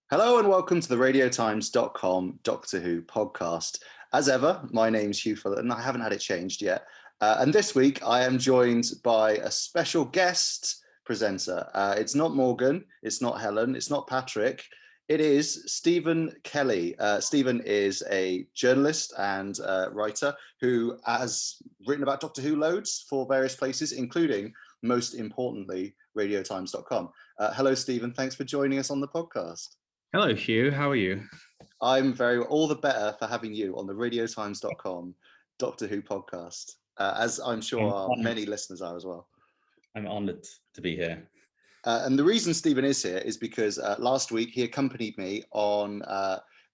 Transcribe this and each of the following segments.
Hello and welcome to the radiotimes.com Doctor Who podcast. As ever, my name's Hugh Fuller and I haven't had it changed yet. And this week I am joined by a special guest presenter. It's not Morgan, it's not Helen, it's not Patrick. It is Stephen Kelly. Stephen is a journalist and writer who has written about Doctor Who loads for various places, including, most importantly, radiotimes.com. Hello, Stephen. Thanks for joining us on the podcast. Hello, Hugh. How are you? I'm very all the better for having you on the radiotimes.com Doctor Who podcast, as I'm sure many listeners are as well. I'm honored to be here. And the reason Stephen is here is because last week he accompanied me on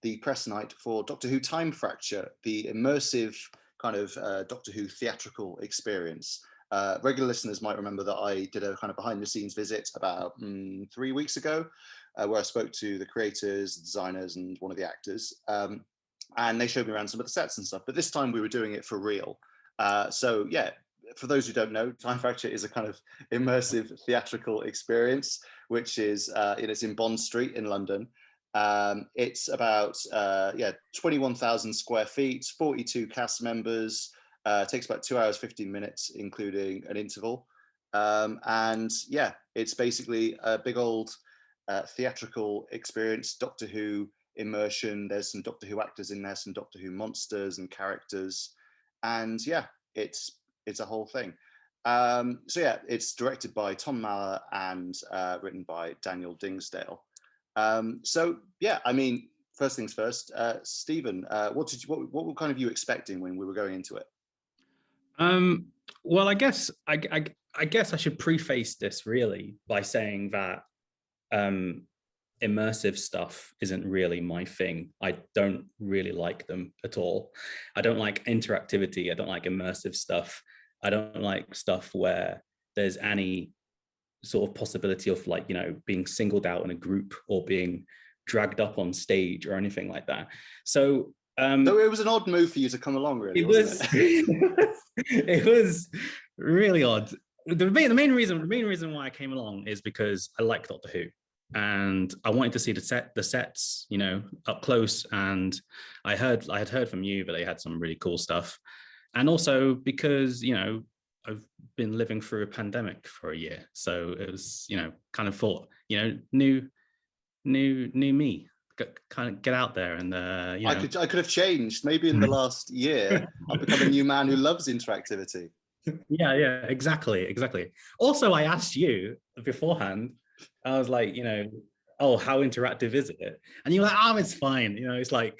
the press night for Doctor Who Time Fracture, the immersive kind of Doctor Who theatrical experience. Regular listeners might remember that I did a kind of behind the scenes visit about 3 weeks ago, where I spoke to the creators, the designers, and one of the actors. And they showed me around some of the sets and stuff. But this time we were doing it for real. So yeah, for those who don't know, Time Fracture is a kind of immersive theatrical experience, which is it's in Bond Street in London. It's about 21,000 square feet, 42 cast members. It takes about 2 hours, 15 minutes, including an interval. And yeah, it's basically a big old theatrical experience, Doctor Who immersion. There's some Doctor Who actors in there, some Doctor Who monsters and characters. And yeah, it's a whole thing. So yeah, it's directed by Tom Maller and written by Daniel Dingsdale. So yeah, I mean, first things first, Stephen, what were kind of you expecting when we were going into it? Well, I guess I should preface this really by saying that immersive stuff isn't really my thing. I don't really like them at all. I don't like interactivity. I don't like immersive stuff. I don't like stuff where there's any sort of possibility of being singled out in a group or being dragged up on stage or anything like that. So it was an odd move for you to come along, really. Wasn't it? It was really odd. The main reason why I came along is because I like Doctor Who, and I wanted to see the sets, up close. And I had heard from you that they had some really cool stuff, and also because I've been living through a pandemic for a year, so it was kind of thought new me. Kind of get out there and I could have changed maybe in the last year. I've become a new man who loves interactivity. Yeah, exactly. Also, I asked you beforehand, I was like, oh, how interactive is it? And you're like, oh, it's fine. It's like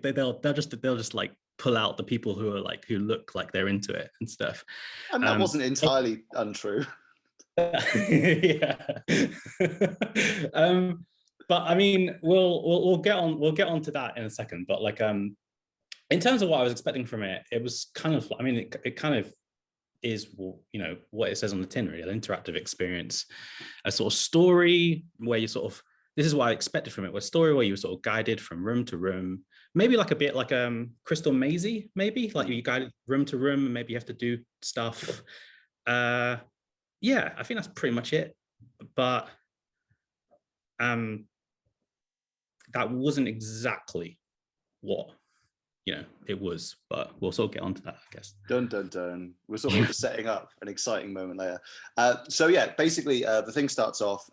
they'll just like pull out the people who look like they're into it and stuff. And that wasn't entirely untrue. Yeah. But I mean, we'll get on to that in a second. But in terms of what I was expecting from it, it was kind of, I mean, it kind of is, what it says on the tin, really, an interactive experience, a sort of story where you sort of, this is what I expected from it, a story where you were sort of guided from room to room, maybe like a bit like Crystal Maisie, maybe like you guided room to room, and maybe you have to do stuff. Yeah, I think that's pretty much it. But that wasn't exactly what it was, but we'll sort of get onto that, I guess. Dun dun dun. We're sort of setting up an exciting moment there. So yeah, basically the thing starts off.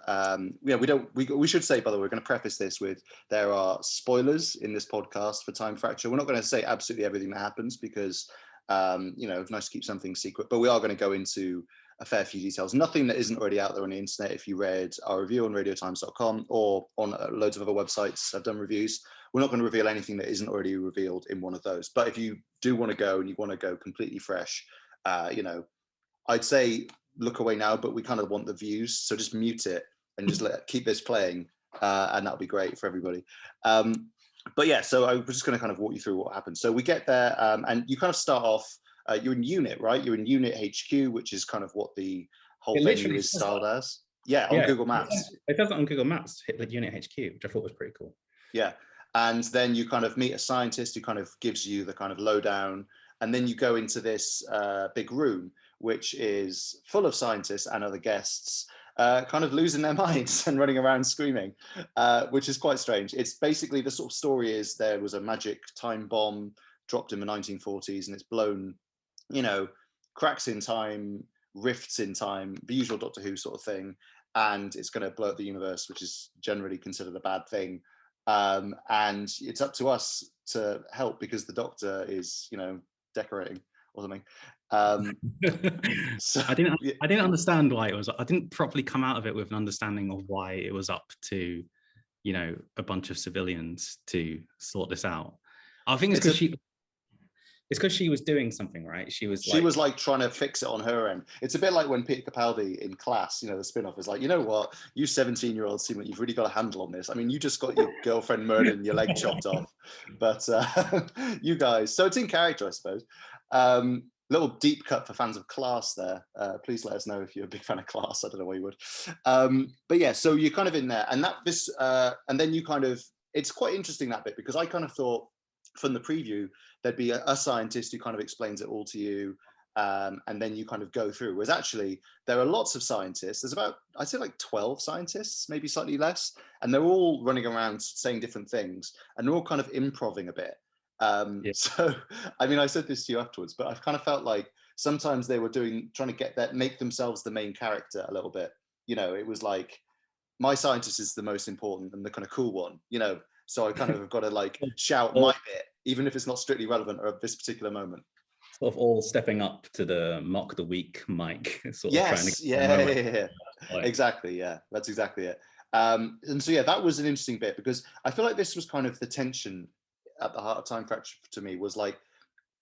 We should say, by the way, we're going to preface this with there are spoilers in this podcast for Time Fracture. We're not going to say absolutely everything that happens because it's nice to keep something secret, but we are going to go into a fair few details. Nothing that isn't already out there on the internet. If you read our review on radiotimes.com or on loads of other websites I've done reviews, we're not going to reveal anything that isn't already revealed in one of those. But if you do want to go and you want to go completely fresh, I'd say look away now, but we kind of want the views. So just mute it and just keep this playing. And that'll be great for everybody. But yeah, so I was just going to kind of walk you through what happened. So we get there and you kind of start off, you're in Unit, right? You're in Unit HQ, which is kind of what the whole venue is styled as. Yeah, on Google Maps. It does it on Google Maps, hit the Unit HQ, which I thought was pretty cool. Yeah. And then you kind of meet a scientist who kind of gives you the kind of lowdown. And then you go into this big room, which is full of scientists and other guests. kind of losing their minds and running around screaming, which is quite strange. It's basically, the sort of story is there was a magic time bomb dropped in the 1940s, and it's blown, you know, cracks in time, rifts in time, the usual Doctor Who sort of thing, and it's going to blow up the universe, which is generally considered a bad thing. And it's up to us to help because the Doctor is, you know, decorating or something. So I didn't understand why it was. I didn't properly come out of it with an understanding of why it was up to, you know, a bunch of civilians to sort this out. I think it's because she was doing something, right? She was like trying to fix it on her end. It's a bit like when Peter Capaldi in Class, you know, the spin-off is like, you know what, you 17-year-olds seem like you've really got a handle on this. I mean, you just got your girlfriend murdered and your leg chopped off, but you guys, so it's in character, I suppose. Little deep cut for fans of Class there. Please let us know if you're a big fan of Class. I don't know why you would. But yeah, so you're kind of in there, and and then you kind of, it's quite interesting, that bit, because I kind of thought from the preview there'd be a scientist who kind of explains it all to you, and then you kind of go through. Whereas actually there are lots of scientists. There's about, I'd say like 12 scientists, maybe slightly less, and they're all running around saying different things, and they're all kind of improving a bit. So, I mean, I said this to you afterwards, but I've kind of felt like sometimes they were trying to make themselves the main character a little bit. You know, it was like, my scientist is the most important and the kind of cool one, you know, so I kind of have got to like shout my bit, even if it's not strictly relevant or at this particular moment. Sort of all stepping up to the mock the week mic. Sort of trying to yeah. Exactly, yeah, that's exactly it. And so yeah, that was an interesting bit, because I feel like this was kind of the tension at the heart of Time Fracture to me, was like,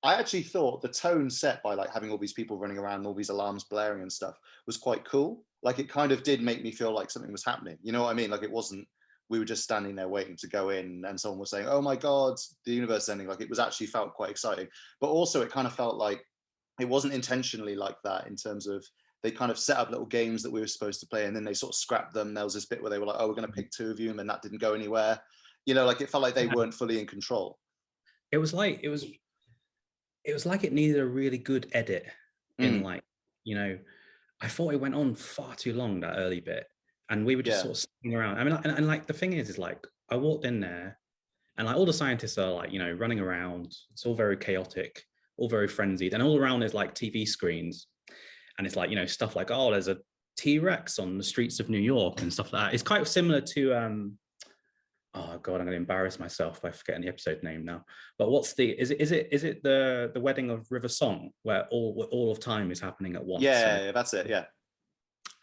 I actually thought the tone set by like having all these people running around, all these alarms blaring and stuff, was quite cool. Like, it kind of did make me feel like something was happening. You know what I mean? Like, it wasn't, we were just standing there waiting to go in and someone was saying, oh my God, the universe is ending. Like, it was actually felt quite exciting. But also it kind of felt like it wasn't intentionally like that, in terms of they kind of set up little games that we were supposed to play, and then they sort of scrapped them. There was this bit where they were like, oh, we're going to pick two of you, and then that didn't go anywhere. You know, like, it felt like they weren't fully in control. It was like it needed a really good edit in like, you know, I thought it went on far too long, that early bit, and we were just sort of sitting around. I mean, and like the thing is like, I walked in there, and like all the scientists are like, you know, running around. It's all very chaotic, all very frenzied, and all around is like TV screens, and it's like, you know, stuff like, oh, there's a T-Rex on the streets of New York and stuff like that. It's quite similar to oh God, I'm going to embarrass myself by forgetting the episode name now. But what's is it the wedding of River Song, where all of time is happening at once? Yeah, that's it. Yeah.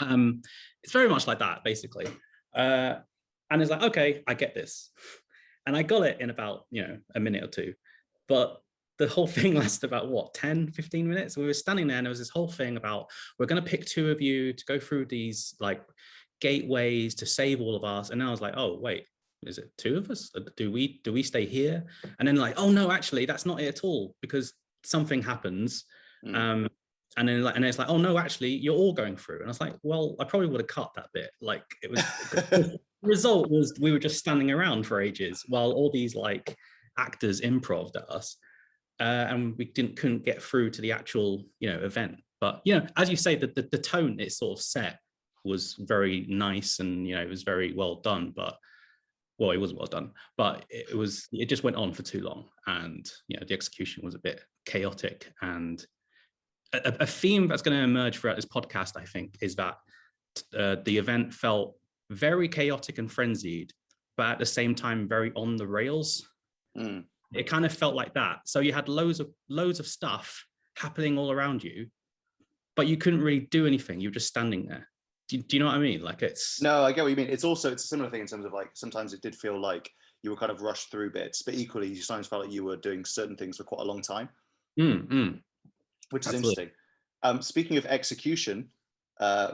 It's very much like that, basically. And it's like, okay, I get this, and I got it in about, you know, a minute or two. But the whole thing lasted about what, 10, 15 minutes? We were standing there, and there was this whole thing about, we're going to pick two of you to go through these like gateways to save all of us. And I was like, oh wait, is it two of us? Do we stay here? And then like, oh no, actually that's not it at all, because something happens. And then like, and it's like, oh no, actually you're all going through. And I was like, well, I probably would have cut that bit. Like, it was the result was we were just standing around for ages while all these like actors improved at us, and we couldn't get through to the actual, you know, event. But you know, as you say, the tone it sort of set was very nice, and you know, it was very well done. But well, it wasn't well done, but it just went on for too long, and you know, the execution was a bit chaotic. And a theme that's going to emerge throughout this podcast, I think, is that the event felt very chaotic and frenzied, but at the same time very on the rails. It kind of felt like that. So you had loads of stuff happening all around you, but you couldn't really do anything. You were just standing there. Do you know what I mean? Like, it's... No, I get what you mean. It's a similar thing in terms of like, sometimes it did feel like you were kind of rushed through bits, but equally you sometimes felt like you were doing certain things for quite a long time. Which is interesting. Speaking of execution,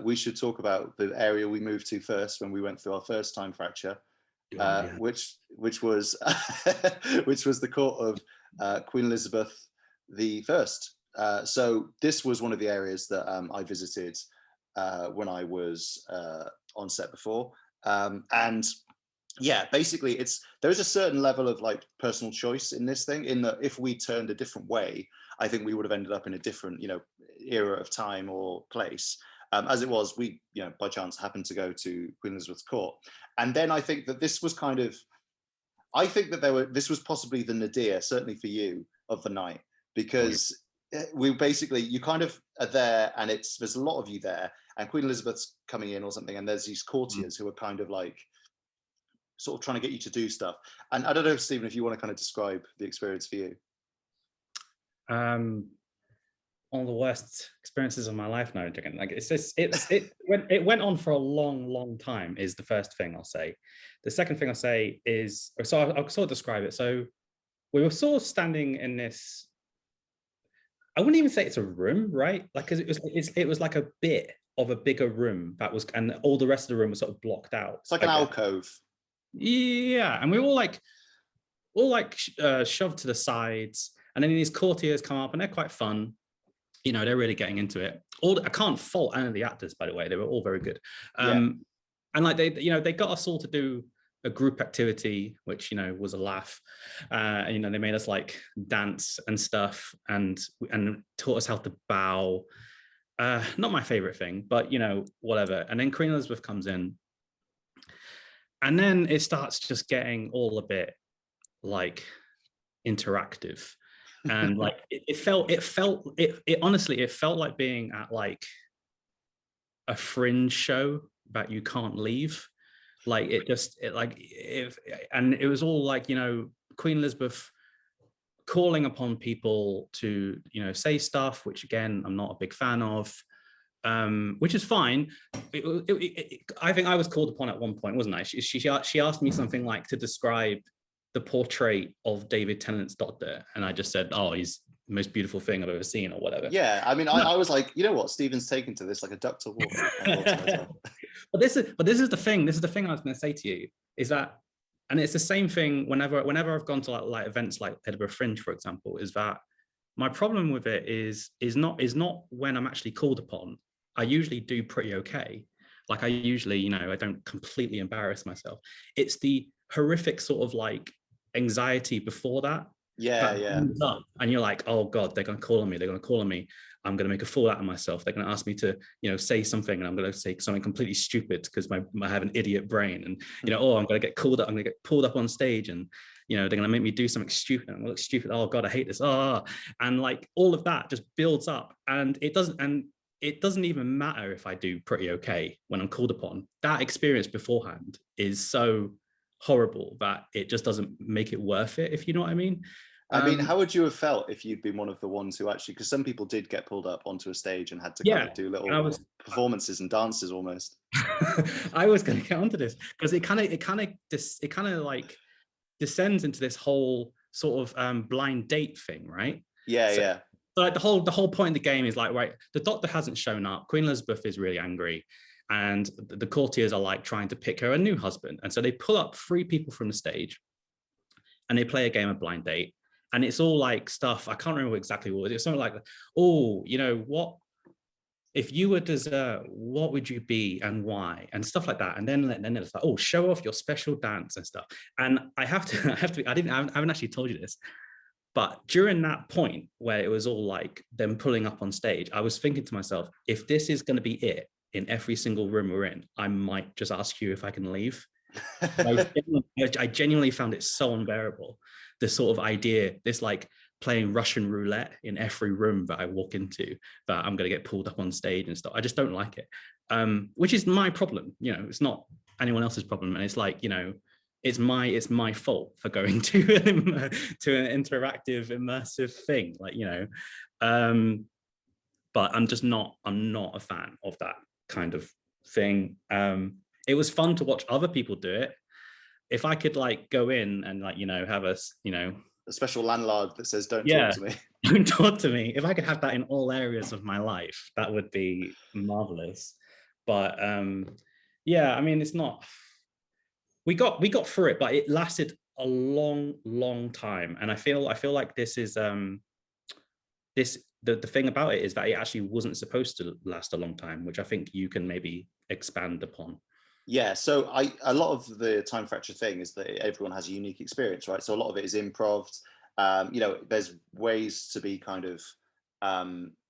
we should talk about the area we moved to first when we went through our first Time Fracture, which was which was the court of Queen Elizabeth I. So this was one of the areas that I visited when I was on set before, and yeah, basically there is a certain level of like personal choice in this thing, in that if we turned a different way, I think we would have ended up in a different, you know, era of time or place. As it was, we, by chance happened to go to Queen Elizabeth's court. And then I think that this was kind of, I think that this was possibly the nadir, certainly for you, of the night, because we basically, you kind of are there and there's a lot of you there, and Queen Elizabeth's coming in or something, and there's these courtiers who are kind of like, sort of trying to get you to do stuff. And I don't know, Stephen, if you want to kind of describe the experience for you. One of the worst experiences of my life now. Like it went on for a long time is the first thing I'll say. The second thing I'll say is, so I'll sort of describe it. So we were sort of standing in this, I wouldn't even say it's a room, right? Like, cause it was like a bit of a bigger room that was, and all the rest of the room was sort of blocked out. It's like an alcove. Yeah, and we were all shoved to the sides, and then these courtiers come up, and they're quite fun. They're really getting into it. I can't fault any of the actors, by the way. They were all very good. And like they got us all to do a group activity, which was a laugh. And they made us like dance and stuff, and taught us how to bow. Not my favorite thing, but whatever. And then Queen Elizabeth comes in, and then it starts just getting all a bit like interactive. And like honestly, it felt like being at like a fringe show that you can't leave. Like it was all like, Queen Elizabeth calling upon people to, say stuff, which again, I'm not a big fan of, which is fine. I think I was called upon at one point, wasn't I? She asked me something like to describe the portrait of David Tennant's Doctor, and I just said, "Oh, he's the most beautiful thing I've ever seen," or whatever. Yeah, I mean, I was like, you know what, Stephen's taken to this like a duck to water. But this is the thing. This is the thing I was going to say to you, is that, and it's the same thing whenever I've gone to like events like Edinburgh Fringe, for example, is that my problem with it is not when I'm actually called upon. I usually do pretty okay. Like I usually, I don't completely embarrass myself. It's the horrific sort of like anxiety before that. Up, and you're like, oh God, they're going to call on me. I'm going to make a fool out of myself. They're going to ask me to, say something, and I'm going to say something completely stupid because I have an idiot brain. And, I'm going to get called up. I'm going to get pulled up on stage, and, they're going to make me do something stupid. I'm going to look stupid. Oh God, I hate this. And like all of that just builds up, and it doesn't even matter if I do pretty okay when I'm called upon. That experience beforehand is so horrible that it just doesn't make it worth it, if you know what I mean. I mean, how would you have felt if you'd been one of the ones who actually, because some people did get pulled up onto a stage and had to kind of do little performances and dances almost. I was going to get onto this because it kind of like descends into this whole sort of blind date thing, right? Yeah. So like the whole point of the game is like, right, the Doctor hasn't shown up. Queen Elizabeth is really angry, and the courtiers are like trying to pick her a new husband. And so they pull up 3 people from the stage, and they play a game of blind date. And it's all like stuff, I can't remember exactly what it was. It's something like, oh, what if you were dessert, what would you be and why? And stuff like that. And then it's like, oh, show off your special dance and stuff. And I haven't actually told you this, but during that point where it was all like them pulling up on stage, I was thinking to myself, if this is going to be it in every single room we're in, I might just ask you if I can leave. I genuinely found it so unbearable. This sort of idea, this like playing Russian roulette in every room that I walk into, that I'm going to get pulled up on stage and stuff. I just don't like it, which is my problem. It's not anyone else's problem. And it's like, it's my fault for going to an interactive, immersive thing. Like, but I'm not a fan of that kind of thing. It was fun to watch other people do it. If I could like go in and like, have a special landlord that says, don't talk to me. Don't talk to me. If I could have that in all areas of my life, that would be marvelous. But I mean, it's not, we got through it, but it lasted a long time. And I feel like this is, the thing about it is that it actually wasn't supposed to last a long time, which I think you can maybe expand upon. Yeah, so a lot of the time fracture thing is that everyone has a unique experience, right? So a lot of it is improv. There's ways to be kind of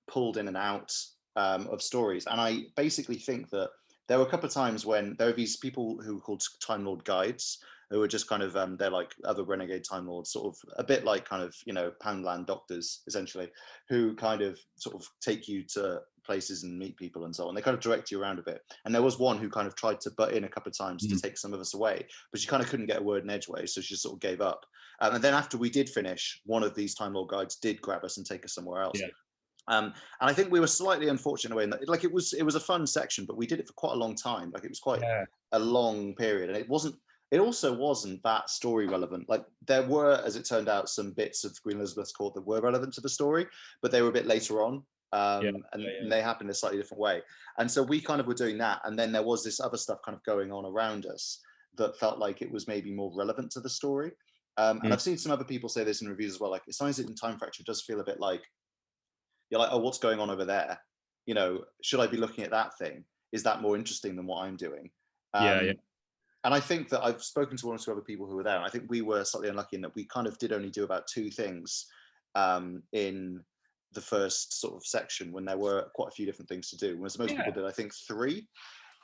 pulled in and out of stories. And I basically think that there were a couple of times when there were these people who were called Time Lord guides, who are just kind of, they're like other renegade Time Lords, sort of a bit like kind of, you know, Poundland doctors, essentially, who kind of sort of take you to places and meet people and so on. They kind of direct you around a bit. And there was one who kind of tried to butt in a couple of times to take some of us away, but she kind of couldn't get a word in edgeways, so she just sort of gave up. And then after we did finish, one of these Time Lord guides did grab us and take us somewhere else. Yeah. And I think we were slightly unfortunate in a way in that, like, it was a fun section, but we did it for quite a long time. Like, it was quite a long period, and it also wasn't that story relevant. Like, there were, as it turned out, some bits of Queen Elizabeth's court that were relevant to the story, but they were a bit later on. And they happened in a slightly different way. And so we kind of were doing that. And then there was this other stuff kind of going on around us that felt like it was maybe more relevant to the story. And I've seen some other people say this in reviews as well. Like, Science in Time Fracture does feel a bit like, you're like, oh, what's going on over there? You know, should I be looking at that thing? Is that more interesting than what I'm doing? And I think that I've spoken to one or two other people who were there, and I think we were slightly unlucky in that we kind of did only do about 2 things in the first sort of section, when there were quite a few different things to do, whereas most people did, I think, 3.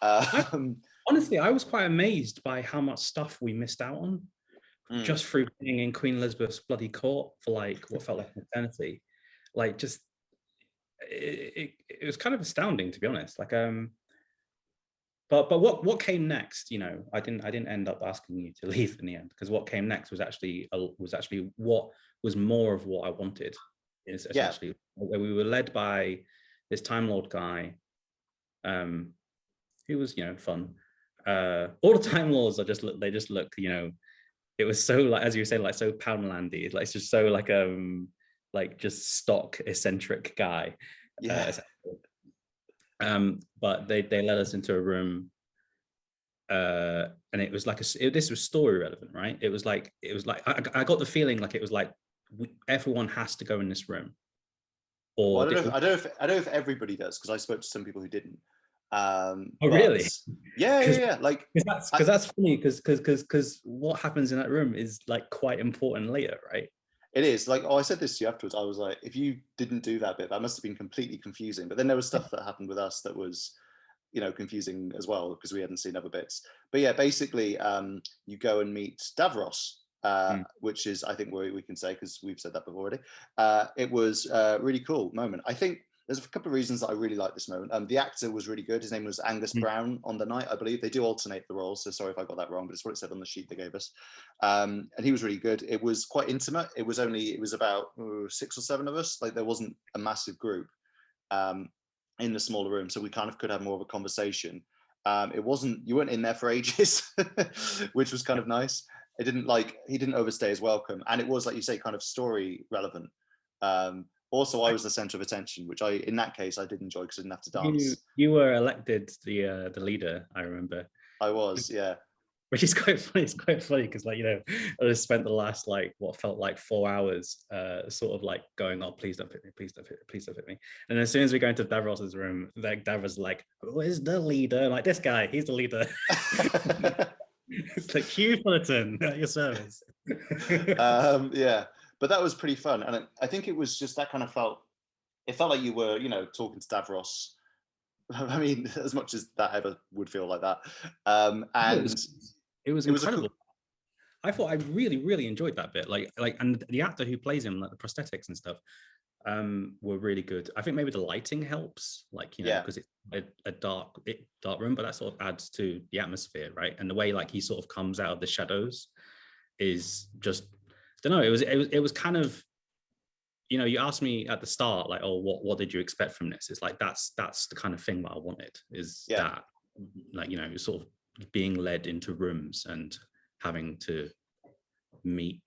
Honestly, I was quite amazed by how much stuff we missed out on just through being in Queen Elizabeth's bloody court for like what felt like an eternity. Like, just it was kind of astounding, to be honest. Like, but what came next? You know, I didn't end up asking you to leave in the end, because what came next was actually what was more of what I wanted. Is essentially where we were led by this Time Lord guy, who was, you know, fun. All the Time Lords they just look, you know, it was so, like, as you say, like, so Poundlandy. Like, it's just so like just stock eccentric guy. But they led us into a room, and it was like this was story relevant, right? It was like I got the feeling like it was like everyone has to go in this room. Or well, I don't know if everybody does, because I spoke to some people who didn't. Really? Yeah. Like, because that's funny, because what happens in that room is like quite important later, right? It is. Like, oh, I said this to you afterwards. I was like, if you didn't do that bit, that must have been completely confusing. But then there was stuff that happened with us that was, you know, confusing as well, because we hadn't seen other bits. But yeah, basically, you go and meet Davros, which is, I think, we can say, because we've said that before already. It was a really cool moment. I think there's a couple of reasons that I really like this moment. The actor was really good. His name was Angus Brown on the night, I believe. They do alternate the roles, so sorry if I got that wrong, but it's what it said on the sheet they gave us. And he was really good. It was quite intimate. It was about 6 or 7 of us. Like, there wasn't a massive group in the smaller room, so we kind of could have more of a conversation. You weren't in there for ages, which was kind of nice. He didn't overstay his welcome, and it was, like you say, kind of story relevant. Also, I was the center of attention, which in that case I did enjoy, because I didn't have to dance. You were elected the leader, I remember. I was, yeah. Which is quite funny. It's quite funny because, like, you know, I just spent the last, like, what felt like 4 hours sort of like going, oh, please don't hit me, please don't hit me, please don't hit me. And as soon as we go into Davros's room, like, Davros like, who is the leader? I'm like, this guy, he's the leader. It's like, Hugh Fullerton at your service. Yeah, but that was pretty fun, and I think it was just that kind of felt like you were, you know, talking to Davros. I mean, as much as that ever would feel like that. And it was incredible. I thought I really enjoyed that bit. Like, and the actor who plays him, like the prosthetics and stuff, were really good. I think maybe the lighting helps, like, you know, because it's a dark room, but that sort of adds to the atmosphere, right? And the way, like, he sort of comes out of the shadows is just, I don't know. It was kind of, you know, you asked me at the start, like, oh, what did you expect from this? It's like that's the kind of thing that I wanted. Is that, like, you know, sort of being led into rooms and having to meet,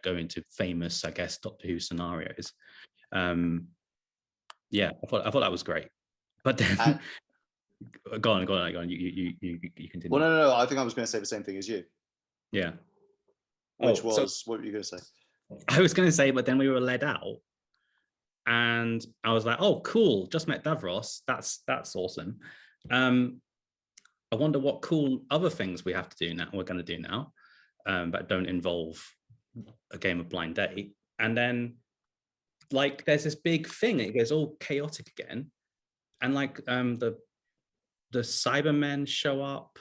go into famous, I guess, Doctor Who scenarios. Yeah, I thought that was great. But then, go on. You continue. Well, no. I think I was going to say the same thing as you. Yeah. Which was, what were you going to say? I was going to say, but then we were led out, and I was like, "Oh, cool! Just met Davros. That's awesome." I wonder what cool other things we have to do now. We're going to do now, but don't involve a game of blind date. And then, like, there's this big thing. It goes all chaotic again, and like the Cybermen show up,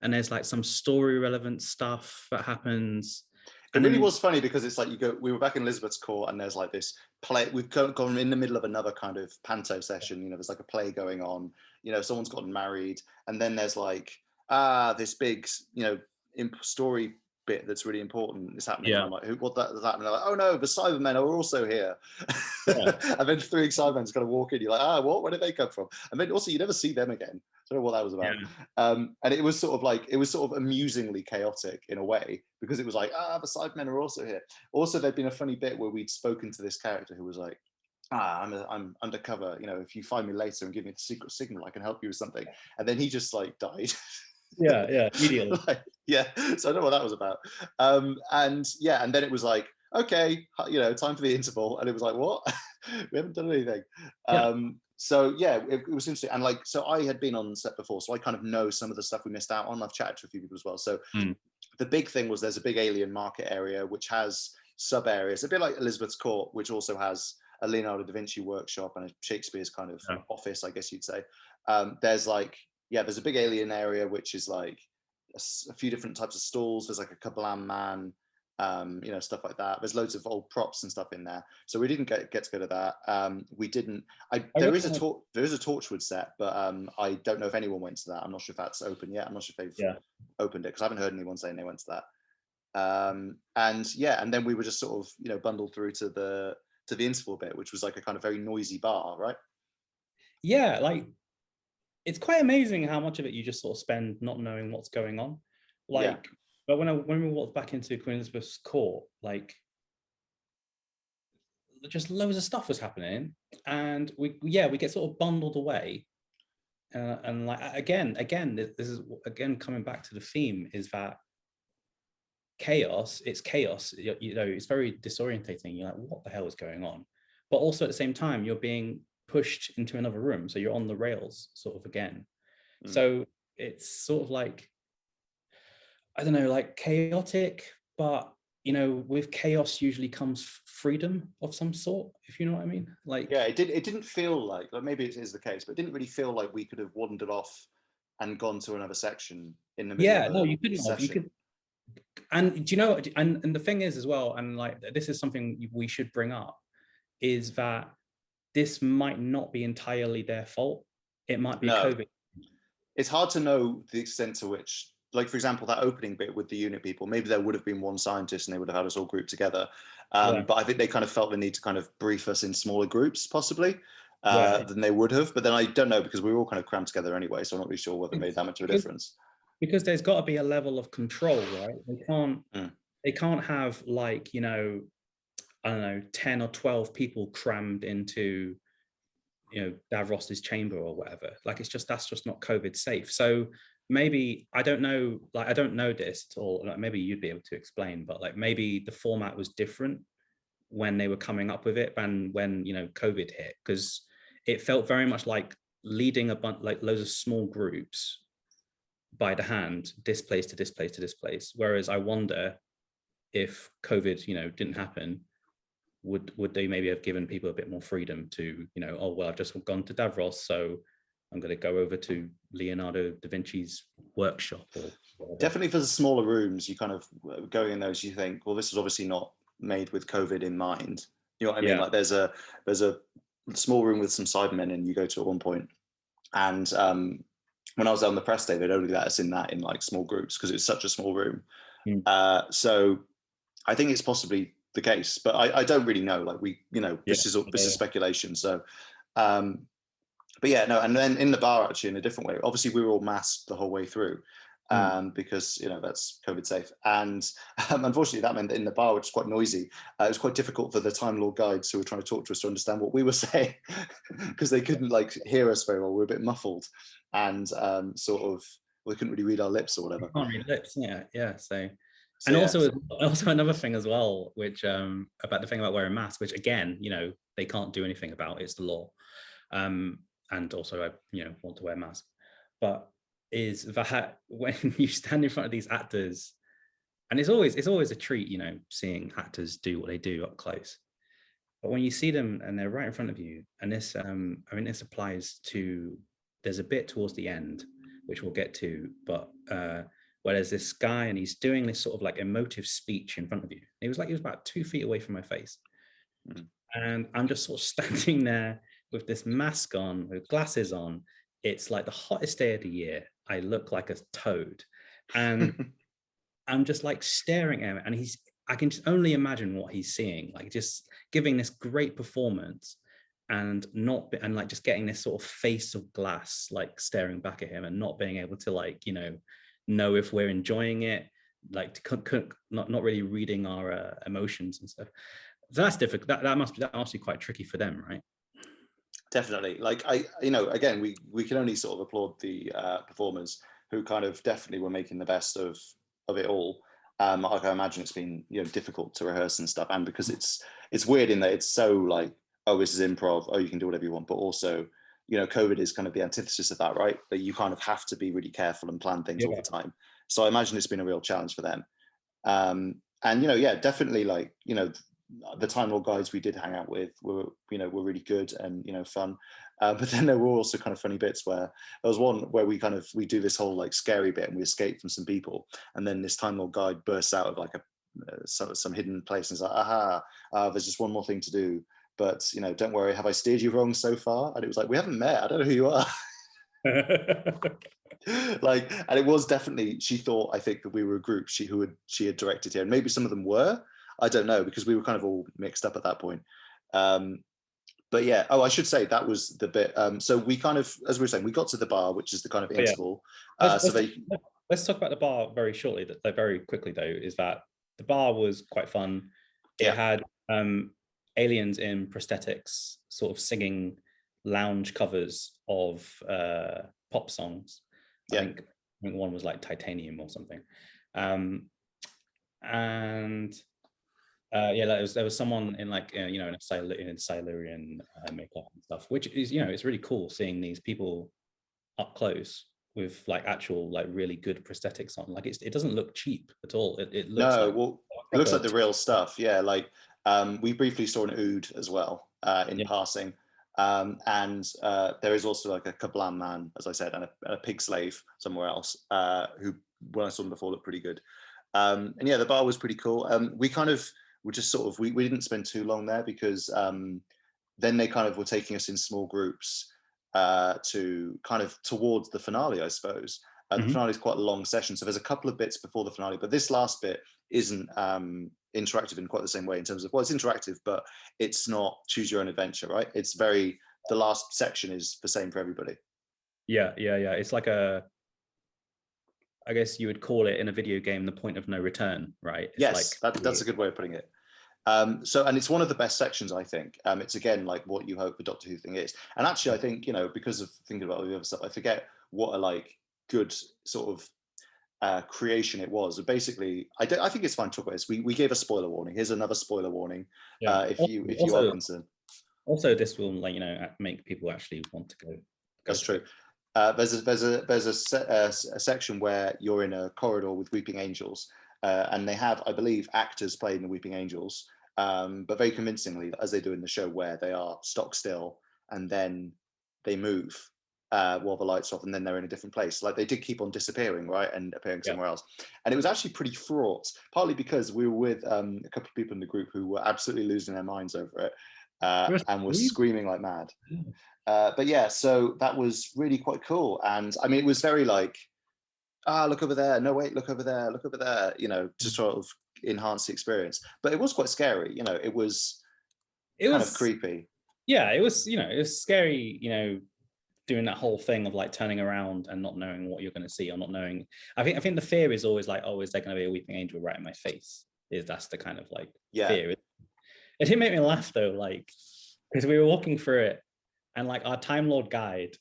and there's like some story relevant stuff that happens. It really was funny because it's like we were back in Elizabeth's court and there's like this play, we've gone in the middle of another kind of panto session, there's like a play going on, someone's gotten married, and then there's like, this big, story bit that's really important is happening. Yeah. And I'm like, what that is happening? Like, oh no, the Cybermen are also here. Yeah. And then 3 Cybermen's kind of walk in, you're like, what? Where did they come from? And then also you never see them again. I don't know what that was about. Yeah. And it was sort of amusingly chaotic in a way, because it was like, the Cybermen are also here. Also, there'd been a funny bit where we'd spoken to this character who was like, I'm undercover, if you find me later and give me the secret signal, I can help you with something. And then he just like died. Yeah, immediately. So I don't know what that was about. And then it was like, okay, time for the interval. And it was like, what? We haven't done anything. Yeah. So it was interesting. And like, so I had been on set before, so I kind of know some of the stuff we missed out on. I've chatted to a few people as well. So the big thing was there's a big alien market area, which has sub areas, a bit like Elizabeth's Court, which also has a Leonardo da Vinci workshop and a Shakespeare's kind of office, I guess you'd say. There's like, there's a big alien area, which is like a few different types of stalls. There's like a Kablam man, stuff like that. There's loads of old props and stuff in there. So we didn't get to go to that. We didn't. There is a Torchwood set, but I don't know if anyone went to that. I'm not sure if that's open yet. I'm not sure if they've opened it, because I haven't heard anyone saying they went to that. And then we were just sort of bundled through to the interval bit, which was like a kind of very noisy bar, right? Yeah, like it's quite amazing how much of it you just sort of spend not knowing what's going on. Like, but when we walked back into Queen Elizabeth's Court, like just loads of stuff was happening, and we get sort of bundled away. And like again, this is again coming back to the theme, is that chaos. It's chaos. It's very disorientating. You're like, what the hell is going on? But also at the same time, you're being pushed into another room, so you're on the rails sort of again. So it's sort of like, I don't know, like chaotic, but with chaos usually comes freedom of some sort, if you know what I mean. Like, it didn't feel like maybe it is the case, but it didn't really feel like we could have wandered off and gone to another section in the middle of you couldn't have. You could. And do you know, and the thing is as well, and like this is something we should bring up, is that this might not be entirely their fault. It might be COVID. It's hard to know the extent to which, like, for example, that opening bit with the unit people, maybe there would have been one scientist and they would have had us all grouped together. But I think they kind of felt the need to kind of brief us in smaller groups, possibly, than they would have. But then I don't know, because we were all kind of crammed together anyway, so I'm not really sure whether it made that much of a difference. Because there's got to be a level of control, right? They can't have like, I don't know, 10 or 12 people crammed into, Davros's chamber or whatever. Like, that's just not COVID safe. So maybe, I don't know, like, I don't know this at all. Like, maybe you'd be able to explain, but like maybe the format was different when they were coming up with it than when, COVID hit, because it felt very much like leading a bunch, like loads of small groups by the hand, this place to this place to this place. Whereas I wonder if COVID, didn't happen, would they maybe have given people a bit more freedom to, I've just gone to Davros, so I'm going to go over to Leonardo da Vinci's workshop. Or definitely for the smaller rooms, you kind of going in those, you think, well, this is obviously not made with COVID in mind. You know what I mean? Like there's a small room with some Cybermen in you go to at one point, and when I was on the press day, they'd only let us in like small groups because it's such a small room. So I think it's possibly the case, but I don't really know. Like this is speculation. So, but and then in the bar, actually, in a different way. Obviously, we were all masked the whole way through, because that's COVID safe. And unfortunately, that meant that in the bar, which is quite noisy, it was quite difficult for the Time Lord guides who were trying to talk to us to understand what we were saying, because they couldn't like hear us very well. We were a bit muffled, and we couldn't really read our lips or whatever. Can't read lips, yeah. And also another thing as well, which about the thing about wearing masks, which again, they can't do anything about. It's the law. And also I want to wear a mask, but is that when you stand in front of these actors, and it's always a treat, seeing actors do what they do up close. But when you see them and they're right in front of you, and this, I mean, this applies to, there's a bit towards the end, which we'll get to, but where there's this guy and he's doing this sort of like emotive speech in front of you. He was about 2 feet away from my face. Mm. And I'm just sort of standing there with this mask on, with glasses on. It's like the hottest day of the year. I look like a toad. And I'm just like staring at him, and I can just only imagine what he's seeing, like just giving this great performance and like just getting this sort of face of glass, like staring back at him and not being able to, like, you know if we're enjoying it, like not really reading our emotions and stuff. So that's difficult. That must be quite tricky for them, right? Definitely. Like, again, we can only sort of applaud the performers who kind of definitely were making the best of it all. Like, I imagine it's been, difficult to rehearse and stuff, and because it's weird in that it's so like, oh, this is improv, oh, you can do whatever you want, but also, COVID is kind of the antithesis of that, right? That you kind of have to be really careful and plan things all the time. So I imagine it's been a real challenge for them. And definitely, like, the Time Lord guys we did hang out with were really good and fun, but then there were also kind of funny bits where there was one where we do this whole like scary bit and we escape from some people, and then this Time Lord guy bursts out of like some hidden place and is like, aha, there's just one more thing to do, but don't worry, have I steered you wrong so far? And it was like, we haven't met, I don't know who you are. Like, and it was definitely, she thought, I think, that we were a group she had directed here, and maybe some of them were, I don't know, because we were kind of all mixed up at that point. But yeah, I should say that was the bit. So we kind of, as we were saying, we got to the bar, which is the kind of interval. Let's talk about the bar very shortly. Very quickly though, is that the bar was quite fun. It had aliens in prosthetics, sort of singing lounge covers of pop songs. I think one was like Titanium or something. There was someone in like in a Silurian makeup and stuff, which is it's really cool seeing these people up close with like actual like really good prosthetics on. Like it doesn't look cheap at all. It looks it looks like the real stuff. Yeah, like we briefly saw an ood as well in passing, and there is also like a Kablam man, as I said, and a pig slave somewhere else who, when I saw them before, looked pretty good. And yeah, the bar was pretty cool. We kind of were just sort of, we didn't spend too long there because then they kind of were taking us in small groups to kind of towards the finale, I suppose. The finale is quite a long session, so there's a couple of bits before the finale, but this last bit isn't interactive in quite the same way in terms of, well, it's interactive, but it's not choose your own adventure, right? It's the last section is the same for everybody. Yeah. It's like I guess you would call it in a video game the point of no return, right? It's that's a good way of putting it. So, and it's one of the best sections, I think. It's again like what you hope the Doctor Who thing is. And actually, I think because of thinking about all the other stuff, I forget what a like good sort of creation it was. Basically, I think it's fine to talk about this. We gave a spoiler warning. Here's another spoiler warning. If you are concerned. Also, this will make people actually want to go. That's true. There's a section where you're in a corridor with weeping angels, and they have, I believe, actors playing the weeping angels, but very convincingly, as they do in the show, where they are stock still and then they move while the lights are off, and then they're in a different place. Like they did keep on disappearing, right, and appearing somewhere else. And it was actually pretty fraught, partly because we were with a couple of people in the group who were absolutely losing their minds over it and were screaming like mad. But yeah, so that was really quite cool. And I mean, it was very like, look over there. No, wait, look over there. Look over there, to sort of enhance the experience. But it was quite scary. It was kind of creepy. Yeah, it was, it was scary, doing that whole thing of like turning around and not knowing what you're going to see or not knowing. I think the fear is always like, oh, is there going to be a weeping angel right in my face? That's the kind of like fear. It did make me laugh though, like, because we were walking through it. And like our Time Lord guide,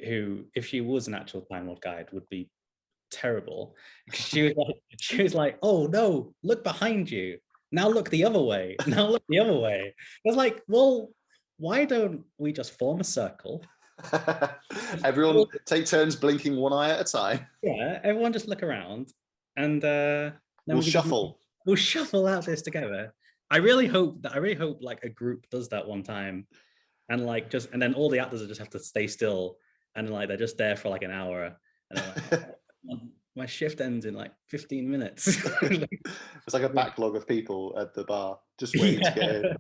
who, if she was an actual Time Lord guide, would be terrible. She was like, oh no, look behind you. Now look the other way. Now look the other way. I was like, well, why don't we just form a circle? Everyone take turns blinking one eye at a time. Yeah, everyone just look around and we'll shuffle. We'll shuffle out this together. I really hope like a group does that one time, and like and then all the actors just have to stay still, and like they're just there for like an hour, and they're like, oh, my shift ends in like 15 minutes. It's like a backlog of people at the bar just waiting to get in.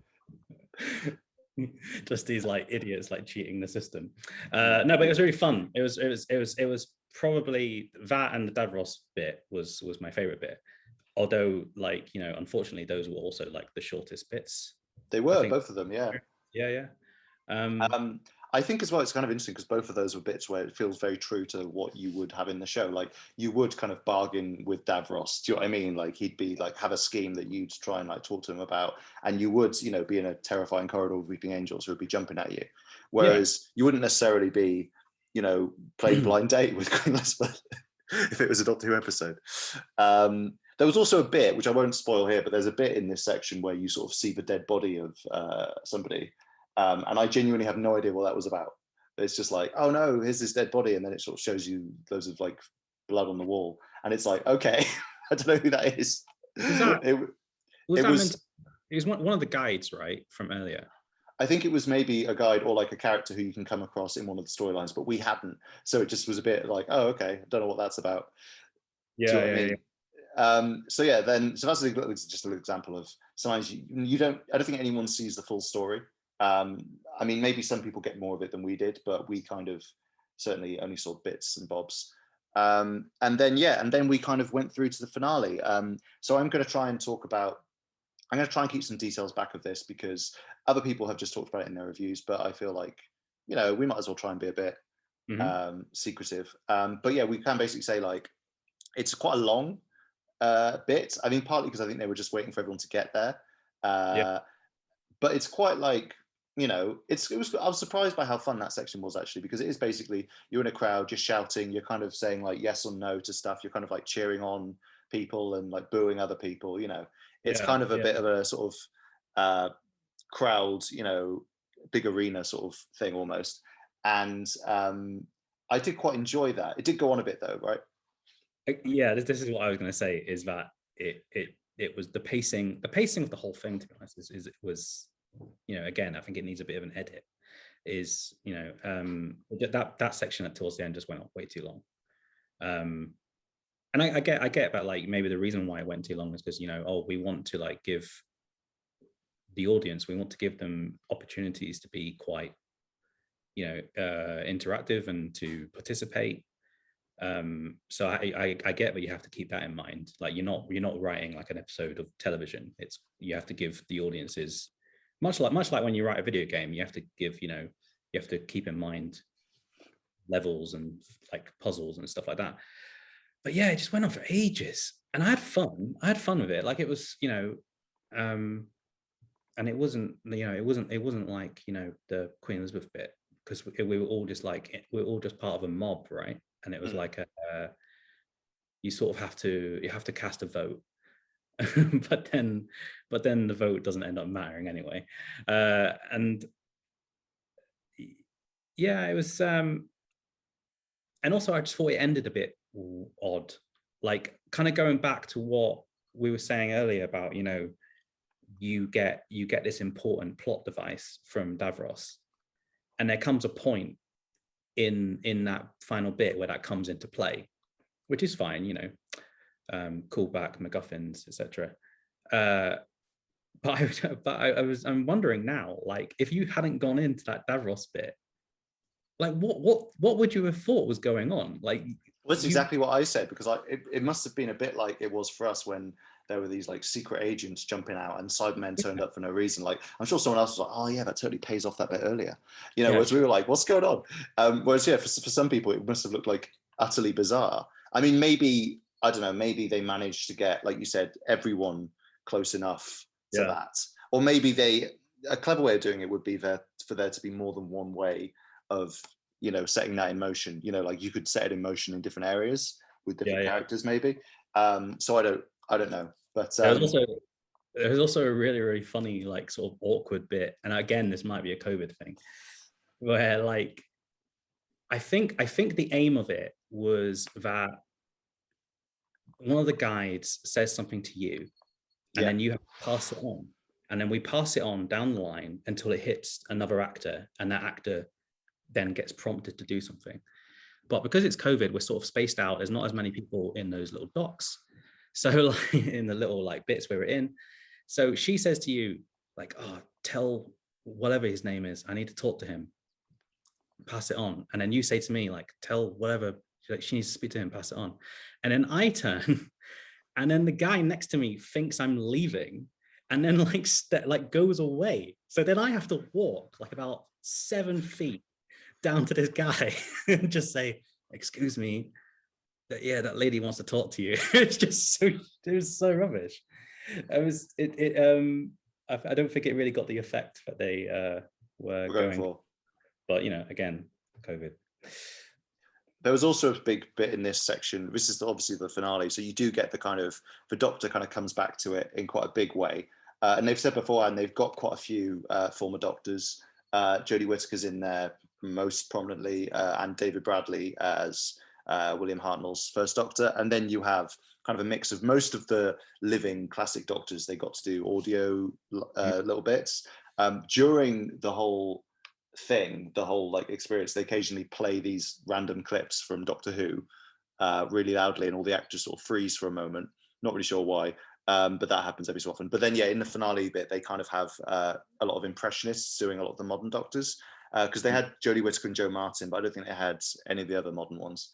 Just these like idiots like cheating the system. No, but it was really fun. It was probably that, and the Davros bit was my favorite bit. Although, like, you know, unfortunately, those were also like the shortest bits. They were, both of them, yeah. Yeah. I think as well, it's kind of interesting because both of those were bits where it feels very true to what you would have in the show. Like you would kind of bargain with Davros. Do you know what I mean? Like he'd be like, have a scheme that you'd try and like talk to him about. And you would, you know, be in a terrifying corridor with weeping angels who would be jumping at you. Whereas you wouldn't necessarily be, you know, playing blind date with Queen Elizabeth if it was a Doctor Who episode. There was also a bit, which I won't spoil here, but there's a bit in this section where you sort of see the dead body of somebody. And I genuinely have no idea what that was about. It's just like, oh no, here's this dead body. And then it sort of shows you loads of like blood on the wall. And it's like, okay, I don't know who that is. It was one of the guides, right, from earlier? I think it was maybe a guide or like a character who you can come across in one of the storylines, but we hadn't. So it just was a bit like, oh, okay, I don't know what that's about. Yeah, I mean? So that's just an example of sometimes you don't, I don't think anyone sees the full story. I mean, maybe some people get more of it than we did, but we kind of certainly only saw bits and bobs. And then we kind of went through to the finale. So I'm going to try and keep some details back of this because other people have just talked about it in their reviews, but I feel like, you know, we might as well try and be a bit secretive. But yeah, we can basically say like, it's quite a long bit. I mean, partly because I think they were just waiting for everyone to get there. But it's quite like, you know, I was surprised by how fun that section was actually, because it is basically, you're in a crowd, just shouting, you're kind of saying like yes or no to stuff. You're kind of like cheering on people and like booing other people, you know. It's kind of a bit of a sort of crowd, you know, big arena sort of thing almost. And I did quite enjoy that. It did go on a bit though, right? Yeah, this is what I was going to say, is that it was the pacing of the whole thing, to be honest, it was, you know, again, I think it needs a bit of an edit, is, you know, that section towards the end just went on way too long. And I get about like maybe the reason why it went too long is because, you know, oh, we want to like give the audience, we want to give them opportunities to be quite, you know, interactive and to participate. So I get that you have to keep that in mind. Like you're not writing like an episode of television. You have to give the audiences, much like when you write a video game, you have to give, you know, you have to keep in mind levels and like puzzles and stuff like that. But yeah, it just went on for ages, and I had fun with it. Like it was, you know, and it wasn't, you know, it wasn't like, you know, the Queen Elizabeth bit, because we were all just like, we're all just part of a mob, right? And it was like you sort of have to cast a vote, but then the vote doesn't end up mattering anyway. And yeah, it was, and also I just thought it ended a bit odd, like kind of going back to what we were saying earlier about, you know, you get this important plot device from Davros, and there comes a point in that final bit where that comes into play, which is fine, you know, callback, MacGuffins, etc. I'm wondering now, like, if you hadn't gone into that Davros bit, like what would you have thought was going on? Like, well, that's exactly what I said, because it must have been a bit like it was for us when there were these like secret agents jumping out and Cybermen turned up for no reason. Like, I'm sure someone else was like, oh yeah, that totally pays off that bit earlier, you know. Whereas we were like, what's going on? Whereas yeah, for some people it must have looked like utterly bizarre. I mean, maybe, I don't know, maybe they managed to get, like you said, everyone close enough to that, or maybe a clever way of doing it would be for there to be more than one way of, you know, setting that in motion. You know, like you could set it in motion in different areas with different characters, maybe. So I don't know, but there was also a really, really funny, like sort of awkward bit, and again, this might be a COVID thing, where like I think the aim of it was that one of the guides says something to you, and then you have to pass it on. and then we pass it on down the line until it hits another actor, and that actor then gets prompted to do something. But because it's COVID, we're sort of spaced out. There's not as many people in those little docs. So like in the little like bits where we're in. So she says to you, like, oh, tell whatever his name is, I need to talk to him, pass it on. And then you say to me, like, tell whatever, like, she needs to speak to him, pass it on. And then I turn, and then the guy next to me thinks I'm leaving, and then like goes away. So then I have to walk like about 7 feet down to this guy and just say, excuse me, that lady wants to talk to you. It's just so, it was so rubbish. I don't think it really got the effect that they were going for. But again, COVID. There was also a big bit in this section. This is obviously the finale, so you do get the Doctor kind of comes back to it in quite a big way. And they've said before, and they've got quite a few former Doctors. Jodie Whittaker's in there most prominently, and David Bradley as William Hartnell's first Doctor. And then you have kind of a mix of most of the living classic Doctors. They got to do audio little bits. During the whole thing, the whole like experience, they occasionally play these random clips from Doctor Who really loudly, and all the actors sort of freeze for a moment. Not really sure why. But that happens every so often. But then, yeah, in the finale bit, they kind of have a lot of impressionists doing a lot of the modern Doctors, because they had Jodie Whittaker and Joe Martin, but I don't think they had any of the other modern ones.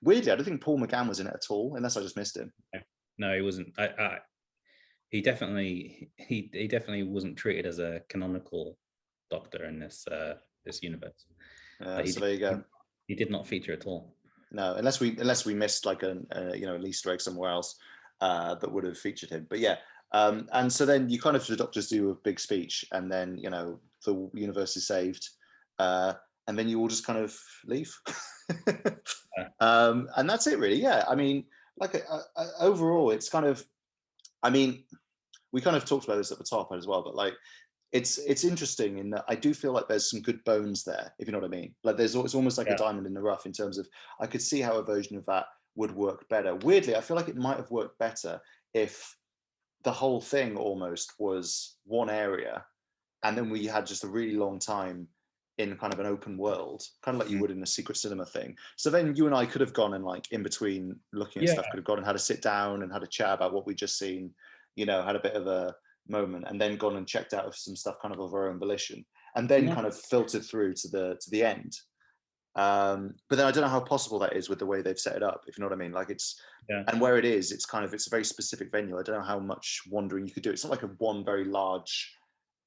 Weirdly, I don't think Paul McGann was in it at all, unless I just missed him. No, he wasn't. He definitely wasn't treated as a canonical Doctor in this universe. So there you go. He did not feature at all. No, unless we missed like an Easter egg somewhere else that would have featured him. But yeah, and so then you kind of, the Doctors do a big speech, and then the universe is saved, and then you all just kind of leave. And that's it, really. Yeah, I mean, like overall, it's kind of, I mean, we kind of talked about this at the top as well, but like, it's interesting in that I do feel like there's some good bones there, if you know what I mean. Like it's almost like a diamond in the rough in terms of, I could see how a version of that would work better. Weirdly, I feel like it might have worked better if the whole thing almost was one area, and then we had just a really long time in kind of an open world, kind of like you would in a secret cinema thing. So then you and I could have gone and like in between looking at stuff, could have gone and had a sit down and had a chat about what we'd just seen, had a bit of a moment, and then gone and checked out some stuff kind of our own volition, and then kind of filtered through to the end. But then I don't know how possible that is with the way they've set it up, if you know what I mean. Like and where it is, it's a very specific venue. I don't know how much wandering you could do. It's not like one very large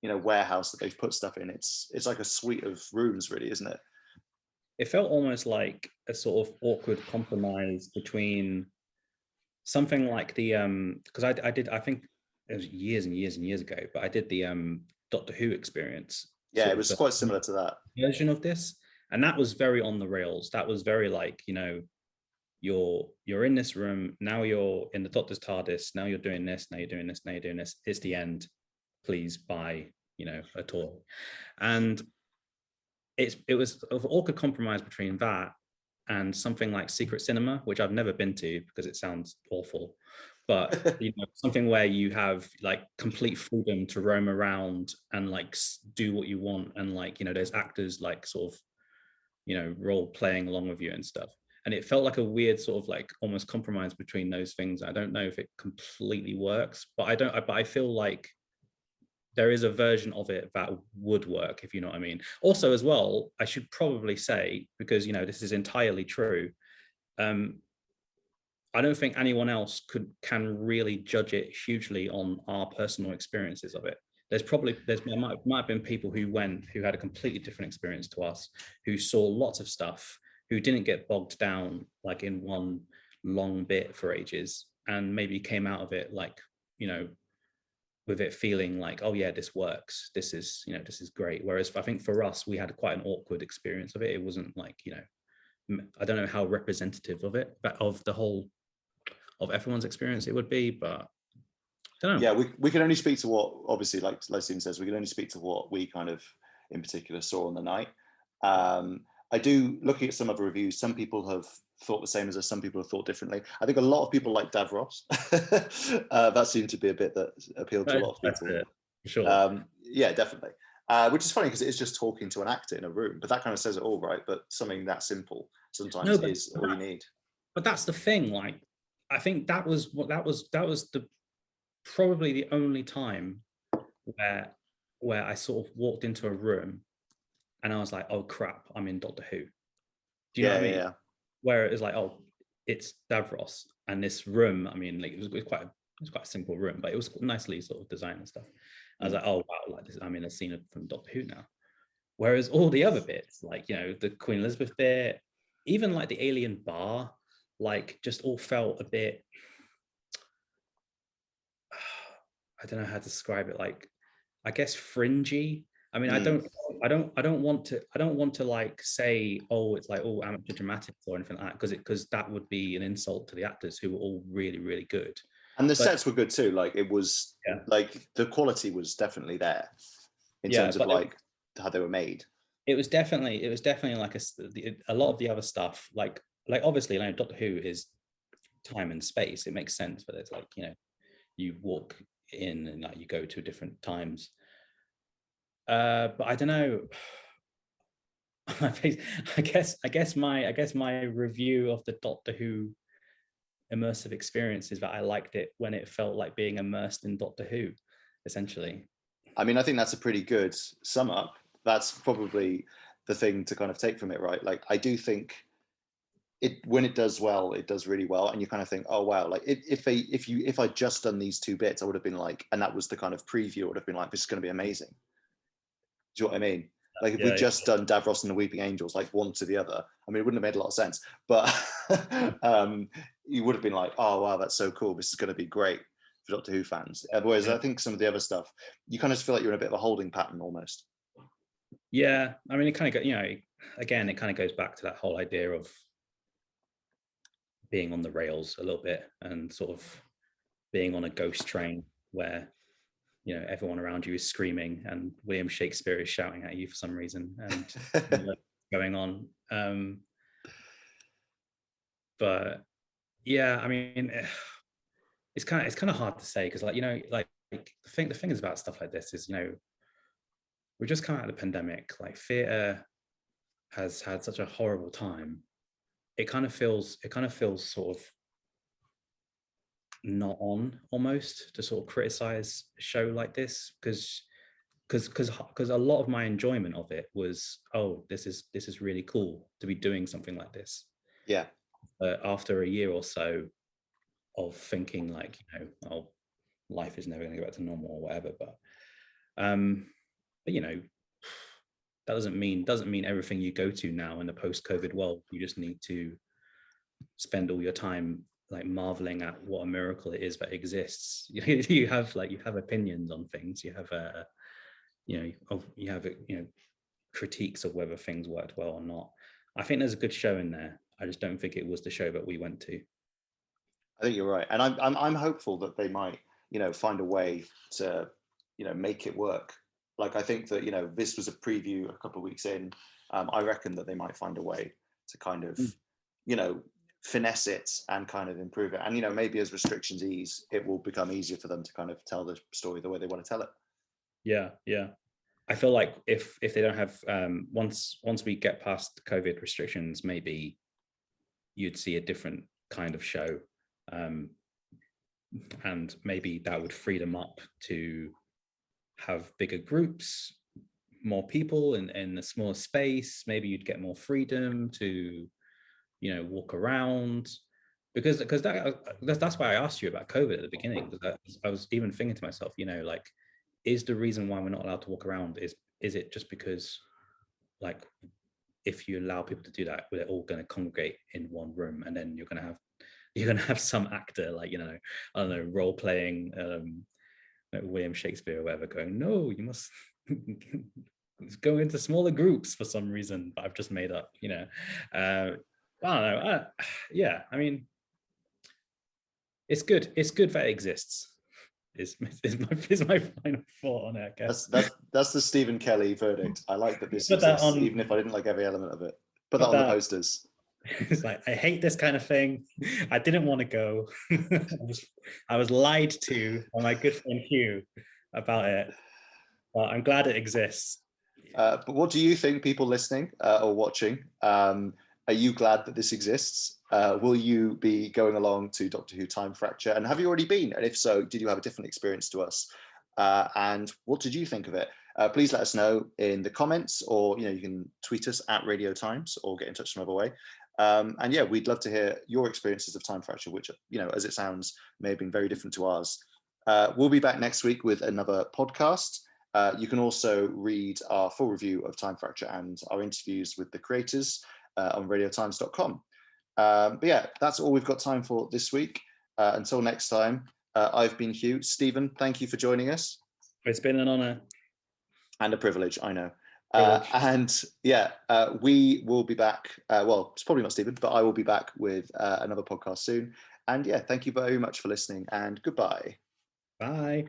warehouse that they've put stuff in. It's like a suite of rooms, really, isn't it? It felt almost like a sort of awkward compromise between something like the because I think it was years and years and years ago, but I did the Doctor Who experience. Yeah, it was quite similar to that version of this, and that was very on the rails. That was very like, you're in this room, now you're in the Doctor's TARDIS, now you're doing this, now you're doing this, now you're doing this, it's the end, please buy a tour. And it was an awkward compromise between that and something like secret cinema, which I've never been to because it sounds awful, but something where you have like complete freedom to roam around and like do what you want, and like there's actors like sort of role playing along with you and stuff. And it felt like a weird sort of like almost compromise between those things. I don't know if it completely works, but I feel like there is a version of it that would work, if you know what I mean. Also, as well, I should probably say, because this is entirely true, I don't think anyone else can really judge it hugely on our personal experiences of it. There might have been people who had a completely different experience to us, who saw lots of stuff, who didn't get bogged down like in one long bit for ages, and maybe came out of it like with it feeling like, oh yeah, this works, this is great. Whereas I think for us, we had quite an awkward experience of it. It wasn't like I don't know how representative of it, but of the whole of everyone's experience it would be, but I don't know. Yeah, we can only speak to what, obviously, like Stephen says, we can only speak to what we kind of in particular saw on the night. I do, looking at some other reviews, some people have thought the same as us, some people have thought differently. I think a lot of people like Davros. That seemed to be a bit that appealed to a lot of people. Sure. Yeah, definitely. Which is funny because it is just talking to an actor in a room, but that kind of says it all, right? But something that simple No, sometimes is all you need. but that's the thing. Like, I think that was the probably the only time where I sort of walked into a room and I was like, oh crap, I'm in Doctor Who. Do you know Yeah, what I mean? yeah. Where it was like, oh, it's Davros, and this room. I mean, like it was quite a simple room, but it was nicely sort of designed and stuff. I was like, oh wow, like this. I'm in a scene from Doctor Who now. Whereas all the other bits, like the Queen Elizabeth bit, even like the alien bar, like just all felt a bit. I don't know how to describe it. Like, I guess fringy. I mean, I don't want to like say, oh, it's like all amateur dramatics or anything like that, because that would be an insult to the actors who were all really, really good. And the sets were good too. Like it was, yeah, like the quality was definitely there in terms of like how they were made. It was definitely like a lot of the other stuff, like obviously, like Doctor Who is time and space. It makes sense, but it's like you walk in and like you go to different times. But I don't know. I guess my review of the Doctor Who immersive experience is that I liked it when it felt like being immersed in Doctor Who, essentially. I mean, I think that's a pretty good sum up. That's probably the thing to kind of take from it, right? Like, I do think it, when it does well, it does really well, and you kind of think, oh wow, like if I'd just done these two bits, I would have been like, and that was the kind of preview, I would have been like, this is going to be amazing. Do you know what I mean? Like if we'd just done Davros and the Weeping Angels, like one to the other, I mean, it wouldn't have made a lot of sense, but you would have been like, oh wow, that's so cool. This is going to be great for Doctor Who fans. Whereas I think some of the other stuff, you kind of feel like you're in a bit of a holding pattern almost. Yeah, I mean, it kind of again, it kind of goes back to that whole idea of being on the rails a little bit and sort of being on a ghost train where everyone around you is screaming and William Shakespeare is shouting at you for some reason and going on. But yeah, I mean, it's kind of hard to say because like the thing is about stuff like this is we're just coming out of the pandemic. Like theatre has had such a horrible time. It kind of feels sort of not on almost to sort of criticize a show like this because a lot of my enjoyment of it was, oh, this is really cool to be doing something like this. Yeah. After a year or so of thinking like, oh, life is never going to go back to normal or whatever, but that doesn't mean everything you go to now in the post-COVID world, you just need to spend all your time like marveling at what a miracle it is that exists. You have opinions on things. You have critiques of whether things worked well or not. I think there's a good show in there. I just don't think it was the show that we went to. I think you're right, and I'm hopeful that they might find a way to make it work. Like I think that this was a preview a couple of weeks in. I reckon that they might find a way to kind of finesse it and kind of improve it, and maybe as restrictions ease, it will become easier for them to kind of tell the story the way they want to tell it. Yeah. I feel like if they don't have once we get past COVID restrictions, maybe you'd see a different kind of show, and maybe that would free them up to have bigger groups, more people in a smaller space. Maybe you'd get more freedom to walk around, because that's why I asked you about COVID at the beginning, because I was even thinking to myself, like, is the reason why we're not allowed to walk around is it just because, like, if you allow people to do that, we're all going to congregate in one room, and then you're going to have some actor, like, I don't know, role playing like William Shakespeare or whatever, going, no, you must go into smaller groups for some reason that I've just made up. I don't know. Yeah, I mean, it's good. It's good that it exists. Is my final thought on it, I guess. That's the Stephen Kelly verdict. I like that this exists, even if I didn't like every element of it. Put that on the posters. It's like, I hate this kind of thing. I didn't want to go. I was lied to by my good friend Hugh about it. Well, I'm glad it exists. But what do you think, people listening or watching? Are you glad that this exists? Will you be going along to Doctor Who Time Fracture? And have you already been? And if so, did you have a different experience to us? And what did you think of it? Please let us know in the comments, or you can tweet us at Radio Times or get in touch some other way. And yeah, we'd love to hear your experiences of Time Fracture, which, as it sounds, may have been very different to ours. We'll be back next week with another podcast. You can also read our full review of Time Fracture and our interviews with the creators on radiotimes.com. But yeah, that's all we've got time for this week. Until next time, I've been Hugh. Stephen, thank you for joining us. It's been an honor. And a privilege, I know. And yeah, we will be back. Well, it's probably not Stephen, but I will be back with another podcast soon. And yeah, thank you very much for listening, and goodbye. Bye.